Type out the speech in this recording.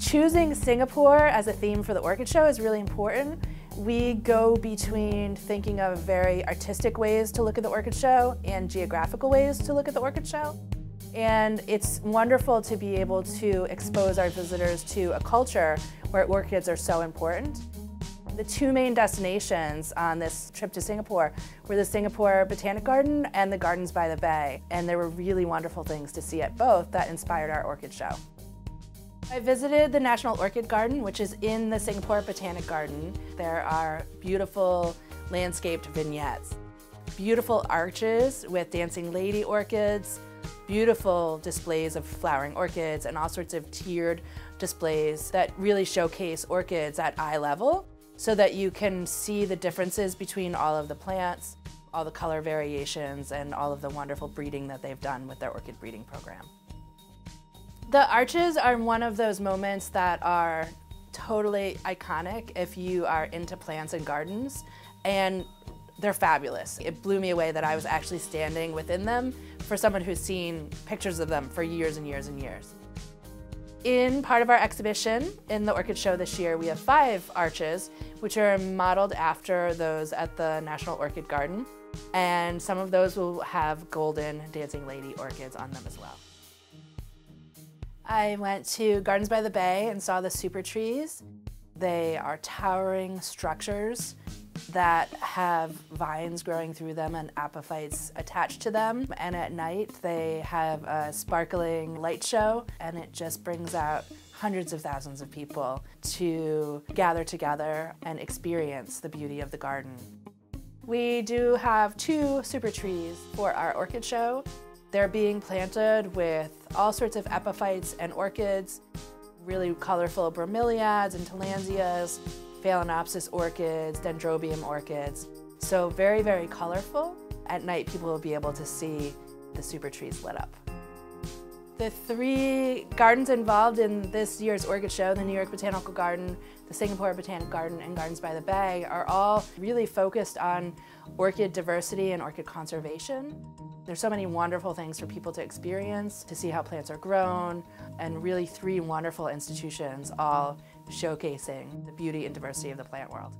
Choosing Singapore as a theme for the orchid show is really important. We go between thinking of very artistic ways to look at the orchid show and geographical ways to look at the orchid show. And it's wonderful to be able to expose our visitors to a culture where orchids are so important. The two main destinations on this trip to Singapore were the Singapore Botanic Garden and the Gardens by the Bay. And there were really wonderful things to see at both that inspired our orchid show. I visited the National Orchid Garden, which is in the Singapore Botanic Garden. There are beautiful landscaped vignettes, beautiful arches with dancing lady orchids, beautiful displays of flowering orchids, and all sorts of tiered displays that really showcase orchids at eye level so that you can see the differences between all of the plants, all the color variations, and all of the wonderful breeding that they've done with their orchid breeding program. The arches are one of those moments that are totally iconic if you are into plants and gardens, and they're fabulous. It blew me away that I was actually standing within them for someone who's seen pictures of them for years and years and years. In part of our exhibition in the orchid show this year, we have 5 arches, which are modeled after those at the National Orchid Garden, and some of those will have golden dancing lady orchids on them as well. I went to Gardens by the Bay and saw the super trees. They are towering structures that have vines growing through them and apophytes attached to them. And at night they have a sparkling light show, and it just brings out hundreds of thousands of people to gather together and experience the beauty of the garden. We do have 2 super trees for our orchid show. They're being planted with all sorts of epiphytes and orchids, really colorful bromeliads and tillandsias, phalaenopsis orchids, dendrobium orchids. So very, very colorful. At night, people will be able to see the super trees lit up. The 3 gardens involved in this year's orchid show, the New York Botanical Garden, the Singapore Botanic Garden, and Gardens by the Bay, are all really focused on orchid diversity and orchid conservation. There's so many wonderful things for people to experience, to see how plants are grown, and really 3 wonderful institutions all showcasing the beauty and diversity of the plant world.